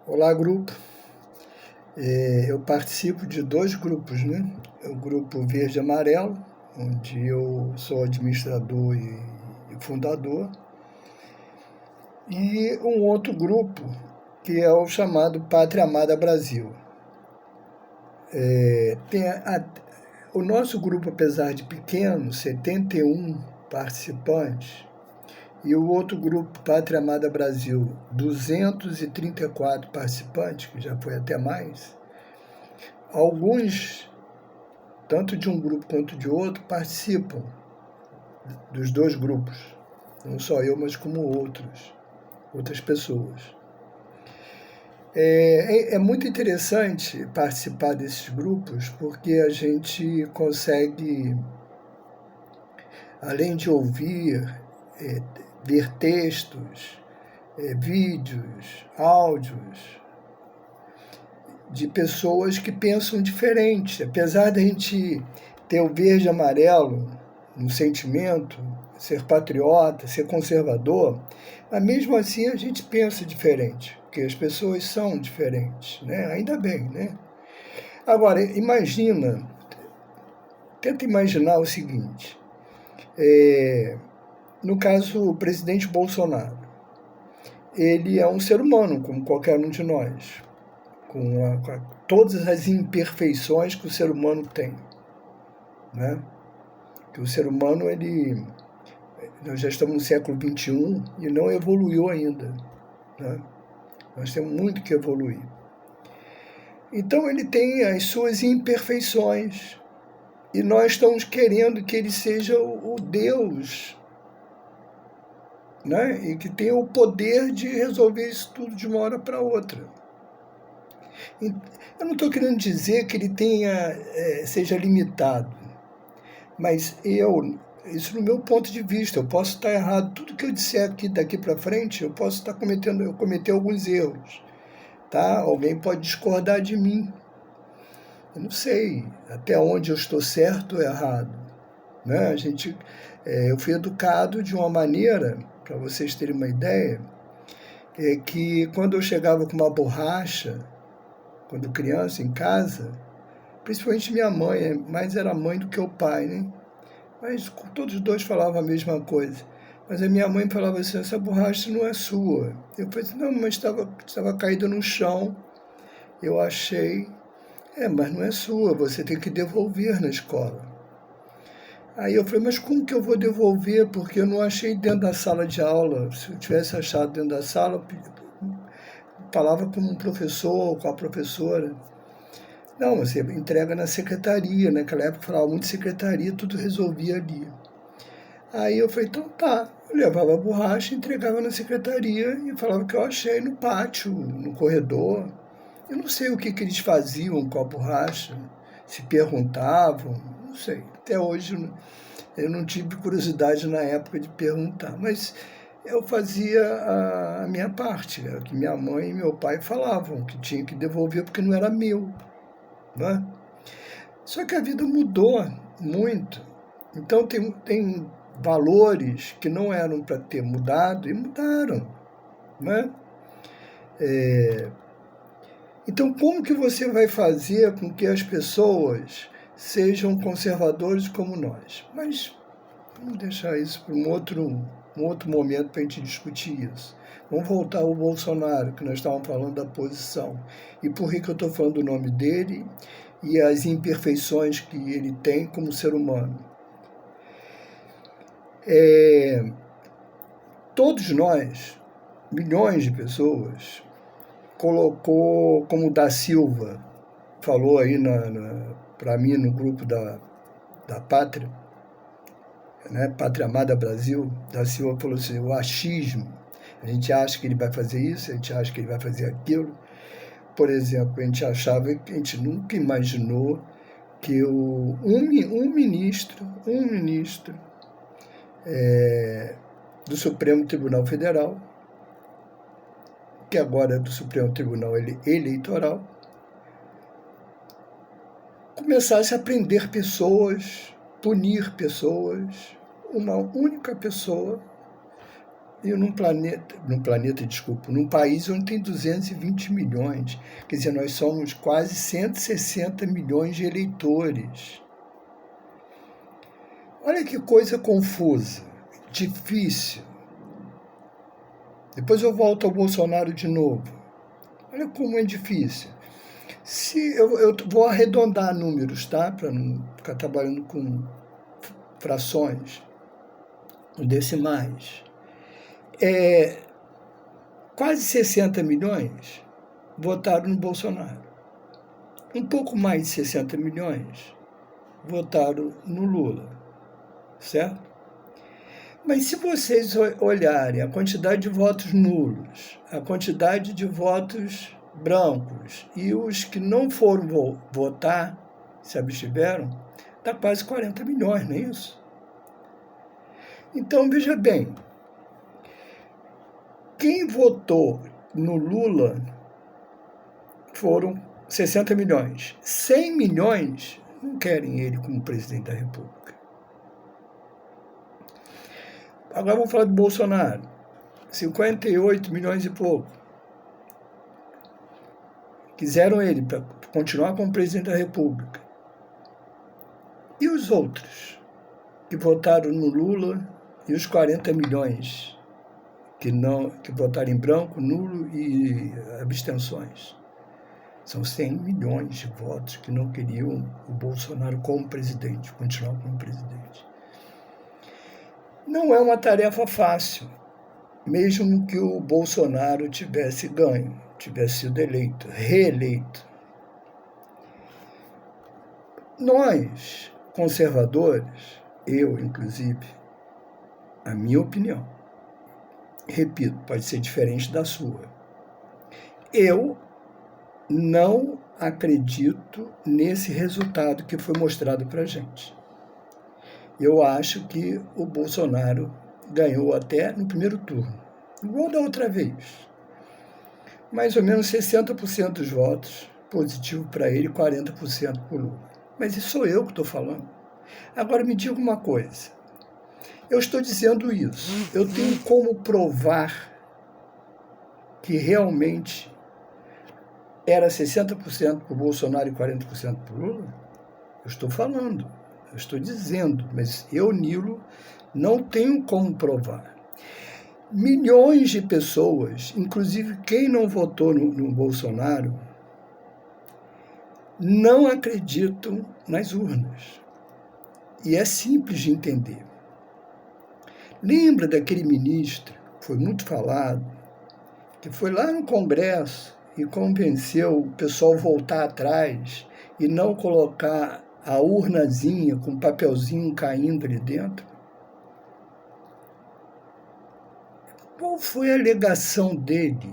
Olá, grupo. Eu participo de dois grupos, né? O grupo Verde e Amarelo, onde eu sou administrador e fundador, e um outro grupo, que é o chamado Pátria Amada Brasil. O nosso grupo, apesar de pequeno, 71 participantes, e o outro grupo, Pátria Amada Brasil, 234 participantes, que já foi até mais. Alguns, tanto de um grupo quanto de outro, participam dos dois grupos. Não só eu, mas como outras pessoas. É muito interessante participar desses grupos, porque a gente consegue, além de ouvir, ver textos, vídeos, áudios, de pessoas que pensam diferente. Apesar da gente ter o verde e amarelo no sentimento, ser patriota, ser conservador, mas mesmo assim a gente pensa diferente, porque as pessoas são diferentes, né? Ainda bem, né? Agora, tenta imaginar o seguinte, no caso, o presidente Bolsonaro, ele é um ser humano, como qualquer um de nós, com todas as imperfeições que o ser humano tem, né? Que o ser humano, nós já estamos no século XXI e não evoluiu ainda, né? Nós temos muito que evoluir. Então ele tem as suas imperfeições e nós estamos querendo que ele seja o Deus, né? E que tenha o poder de resolver isso tudo de uma hora para outra. Eu não estou querendo dizer que ele seja limitado, mas isso no meu ponto de vista, eu posso estar errado. Tudo que eu disser aqui daqui para frente, eu posso estar cometer alguns erros, tá? Alguém pode discordar de mim. Eu não sei até onde eu estou certo ou errado, né? Eu fui educado de uma maneira, para vocês terem uma ideia, que quando eu chegava com uma borracha, quando criança, em casa, principalmente minha mãe, mais era a mãe do que o pai, né? Mas todos os dois falavam a mesma coisa. Mas a minha mãe falava assim, essa borracha não é sua. Eu falei assim, não, mas estava caída no chão. Eu achei, mas não é sua, você tem que devolver na escola. Aí eu falei, mas como que eu vou devolver? Porque eu não achei dentro da sala de aula. Se eu tivesse achado dentro da sala, eu falava com um professor ou com a professora. Não, você entrega na secretaria. Naquela época falava muito secretaria, tudo resolvia ali. Aí eu falei, então tá. Eu levava a borracha, entregava na secretaria e falava que eu achei no pátio, no corredor. Eu não sei o que eles faziam com a borracha, se perguntavam, não sei. Até hoje eu não tive curiosidade na época de perguntar, mas eu fazia a minha parte, né? Que minha mãe e meu pai falavam que tinha que devolver porque não era meu, né? Só que a vida mudou muito. Então tem valores que não eram para ter mudado e mudaram, né? Então, como que você vai fazer com que as pessoas sejam conservadores como nós? Mas vamos deixar isso para um outro momento para a gente discutir isso. Vamos voltar ao Bolsonaro, que nós estávamos falando da posição. E por que eu estou falando do nome dele e as imperfeições que ele tem como ser humano? Todos nós, milhões de pessoas, colocou, como o da Silva falou aí para mim no grupo da Pátria, né, Pátria Amada Brasil, da Silva falou assim, o achismo, a gente acha que ele vai fazer isso, a gente acha que ele vai fazer aquilo. Por exemplo, a gente nunca imaginou que um ministro do Supremo Tribunal Federal, que agora é do Supremo Tribunal Eleitoral, começasse a prender pessoas, punir pessoas, uma única pessoa, E num país onde tem 220 milhões. Quer dizer, nós somos quase 160 milhões de eleitores. Olha que coisa confusa, difícil. Depois eu volto ao Bolsonaro de novo. Olha como é difícil. Se eu vou arredondar números, tá? Para não ficar trabalhando com frações, com decimais. Quase 60 milhões votaram no Bolsonaro. Um pouco mais de 60 milhões votaram no Lula, certo? Mas se vocês olharem a quantidade de votos nulos, a quantidade de votos brancos e os que não foram votar, se abstiveram, dá quase 40 milhões, não é isso? Então, veja bem, quem votou no Lula foram 60 milhões. 100 milhões não querem ele como presidente da República. Agora vamos falar do Bolsonaro. 58 milhões e pouco. Quiseram ele para continuar como presidente da República. E os outros que votaram no Lula e os 40 milhões que votaram em branco, nulo e abstenções? São 100 milhões de votos que não queriam o Bolsonaro como presidente, continuar como presidente. Não é uma tarefa fácil, mesmo que o Bolsonaro tivesse ganho, tivesse sido eleito, reeleito. Nós, conservadores, eu inclusive, a minha opinião, repito, pode ser diferente da sua, eu não acredito nesse resultado que foi mostrado para a gente. Eu acho que o Bolsonaro ganhou até no primeiro turno, igual da outra vez. Mais ou menos 60% dos votos positivo para ele e 40% para o Lula. Mas isso sou eu que estou falando. Agora me diga uma coisa. Eu estou dizendo isso. Eu tenho como provar que realmente era 60% para o Bolsonaro e 40% para o Lula? Eu estou falando. Eu estou dizendo, mas eu, Nilo, não tenho como provar. Milhões de pessoas, inclusive quem não votou no Bolsonaro, não acreditam nas urnas. E é simples de entender. Lembra daquele ministro, que foi muito falado, que foi lá no Congresso e convenceu o pessoal a voltar atrás e não colocar a urnazinha com papelzinho caindo ali dentro? Qual foi a alegação dele?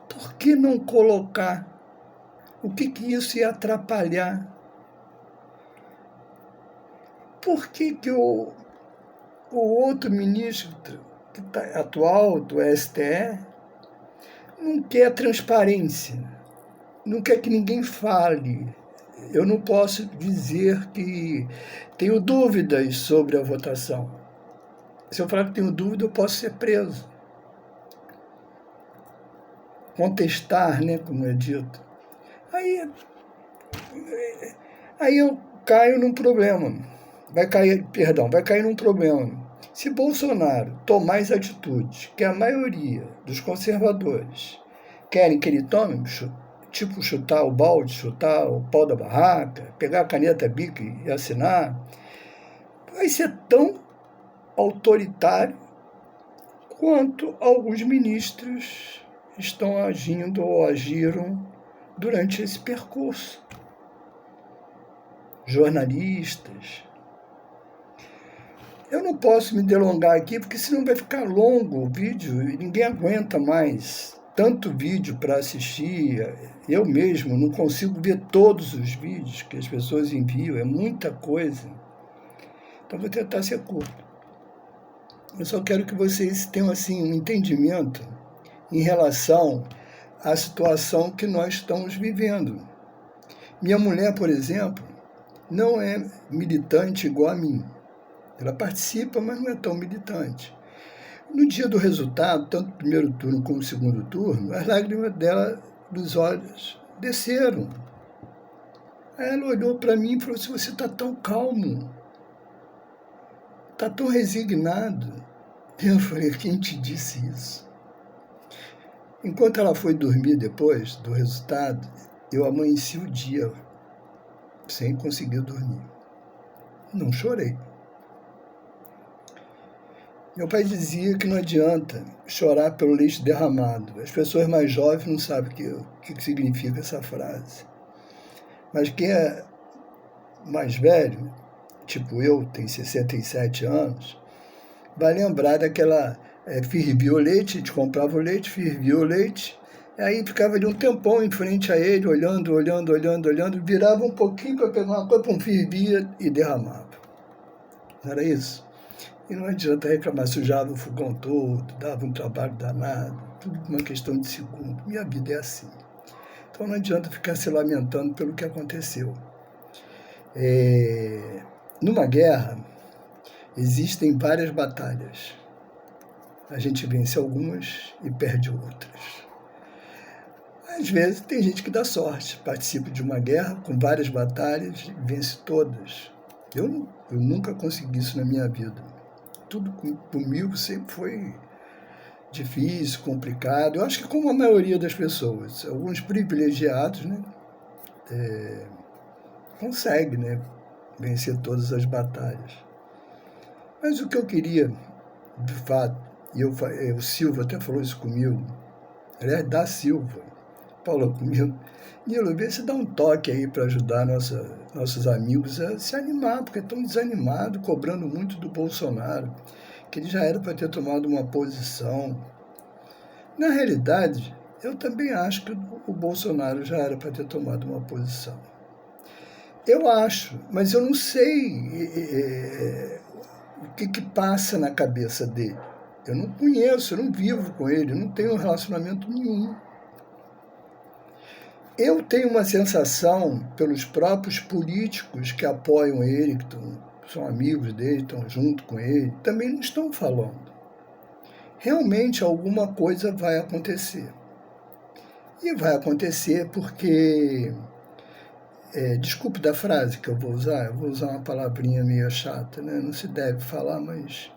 Por que não colocar? O que isso ia atrapalhar? Por que o outro ministro atual do STF não quer transparência? Não quer que ninguém fale? Eu não posso dizer que tenho dúvidas sobre a votação. Se eu falar que tenho dúvida, eu posso ser preso. Contestar, né, como é dito. Aí eu caio num problema. Vai cair num problema. Se Bolsonaro tomar as atitudes que a maioria dos conservadores querem que ele tome, tipo chutar o balde, chutar o pau da barraca, pegar a caneta Bic e assinar, vai ser tão autoritário quanto alguns ministros estão agindo ou agiram durante esse percurso. Jornalistas. Eu não posso me delongar aqui, porque senão vai ficar longo o vídeo e ninguém aguenta mais tanto vídeo para assistir. Eu mesmo não consigo ver todos os vídeos que as pessoas enviam, é muita coisa. Então vou tentar ser curto. Eu só quero que vocês tenham assim, um entendimento em relação à situação que nós estamos vivendo. Minha mulher, por exemplo, não é militante igual a mim. Ela participa, mas não é tão militante. No dia do resultado, tanto o primeiro turno como o segundo turno, as lágrimas dela dos olhos desceram. Aí ela olhou para mim e falou assim: você está tão calmo, está tão resignado. Eu falei: quem te disse isso? Enquanto ela foi dormir depois do resultado, eu amanheci o dia sem conseguir dormir. Não chorei. Meu pai dizia que não adianta chorar pelo leite derramado. As pessoas mais jovens não sabem o que significa essa frase. Mas quem é mais velho, tipo eu, tem 67 anos, vai lembrar daquela... fervia o leite, a gente comprava o leite, fervia o leite, aí ficava ali um tempão em frente a ele, olhando, virava um pouquinho para pegar uma coisa, fervia e derramava. Não era isso? E não adianta reclamar, sujava o fogão todo, dava um trabalho danado, tudo uma questão de segundo. Minha vida é assim. Então não adianta ficar se lamentando pelo que aconteceu. Numa guerra, existem várias batalhas. A gente vence algumas e perde outras. Às vezes tem gente que dá sorte, participa de uma guerra com várias batalhas e vence todas. Eu nunca consegui isso na minha vida. Tudo comigo sempre foi difícil, complicado. Eu acho que como a maioria das pessoas, alguns privilegiados, né, conseguem, né, vencer todas as batalhas. Mas o que eu queria, de fato, e o Silva até falou isso comigo, aliás, da Silva, falou comigo: Nilo, vê se dá um toque aí para ajudar nossos amigos a se animar, porque estão desanimados, cobrando muito do Bolsonaro, que ele já era para ter tomado uma posição. Na realidade, eu também acho que o Bolsonaro já era para ter tomado uma posição. Eu acho, mas eu não sei o que passa na cabeça dele. Eu não conheço, eu não vivo com ele, eu não tenho um relacionamento nenhum. Eu tenho uma sensação, pelos próprios políticos que apoiam ele, que são amigos dele, estão junto com ele, também não estão falando. Realmente alguma coisa vai acontecer. E vai acontecer porque... desculpe da frase que eu vou usar uma palavrinha meio chata, né? Não se deve falar, mas...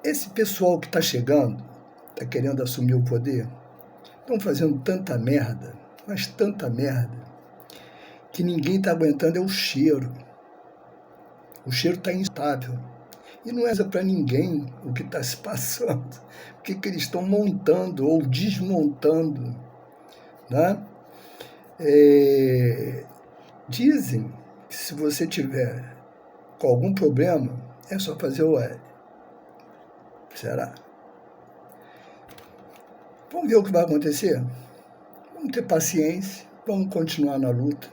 esse pessoal que está chegando, está querendo assumir o poder, estão fazendo tanta merda, mas tanta merda, que ninguém está aguentando. É o cheiro. O cheiro está instável. E não é para ninguém o que está se passando, o que eles estão montando ou desmontando, né? Dizem que se você tiver com algum problema, é só fazer o L. Será? Vamos ver o que vai acontecer? Vamos ter paciência, vamos continuar na luta.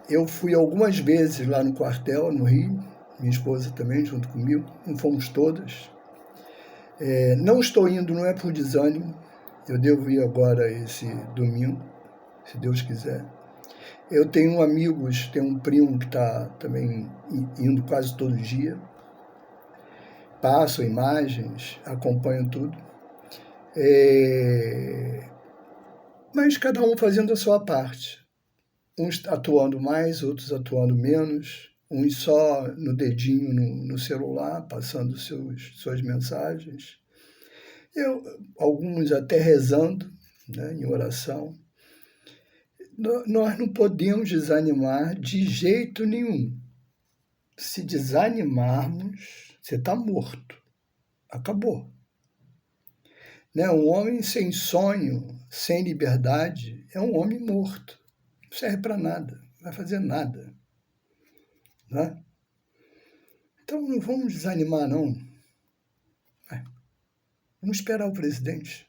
Eu fui algumas vezes lá no quartel, no Rio, minha esposa também, junto comigo, não fomos todas. Não estou indo, não é por desânimo, eu devo ir agora esse domingo, se Deus quiser. Eu tenho amigos, tenho um primo que está também indo quase todo dia, passo imagens, acompanho tudo. Mas cada um fazendo a sua parte. Uns atuando mais, outros atuando menos, uns só no dedinho no celular, passando suas mensagens. Alguns até rezando, né, em oração. Nós não podemos desanimar de jeito nenhum. Se desanimarmos, você está morto. Acabou. Né? Um homem sem sonho, sem liberdade, é um homem morto. Não serve para nada, não vai fazer nada. Né? Então não vamos desanimar, não. Vamos esperar o presidente.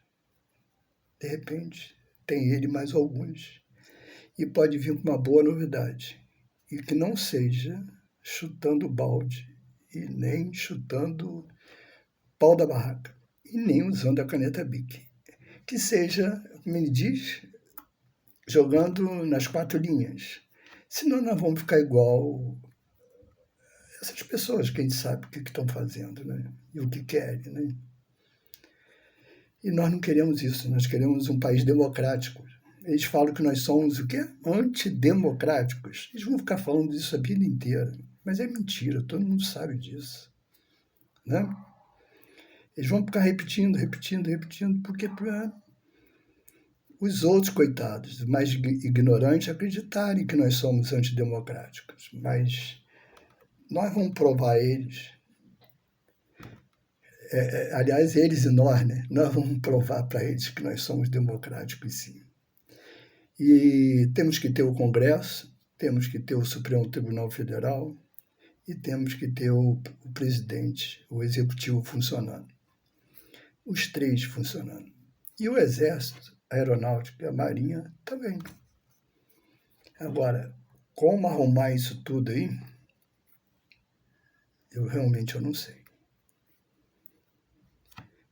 De repente, tem ele mais alguns. E pode vir com uma boa novidade. E que não seja chutando balde, e nem chutando pau da barraca, e nem usando a caneta Bic. Que seja, como ele diz, jogando nas 4 linhas. Senão nós vamos ficar igual essas pessoas que a gente sabe o que estão fazendo, né? E o que querem, né? E nós não queremos isso, nós queremos um país democrático. Eles falam que nós somos o quê? Antidemocráticos. Eles vão ficar falando disso a vida inteira. Mas é mentira, todo mundo sabe disso. Né? Eles vão ficar repetindo, porque para os outros, coitados, mais ignorantes, acreditarem que nós somos antidemocráticos. Mas nós vamos provar a eles. Aliás, eles e nós, né? Nós vamos provar para eles que nós somos democráticos, sim. E temos que ter o Congresso, temos que ter o Supremo Tribunal Federal e temos que ter o presidente, o executivo funcionando. Os três funcionando. E o Exército, a Aeronáutica e a Marinha também. Agora, como arrumar isso tudo aí, eu realmente não sei.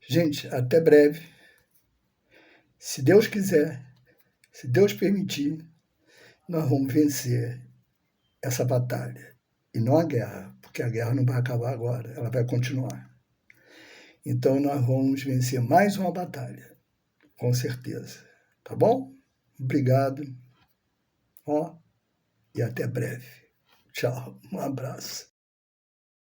Gente, até breve. Se Deus quiser, se Deus permitir, nós vamos vencer essa batalha. E não a guerra, porque a guerra não vai acabar agora, ela vai continuar. Então nós vamos vencer mais uma batalha, com certeza. Tá bom? Obrigado. Ó, e até breve. Tchau. Um abraço.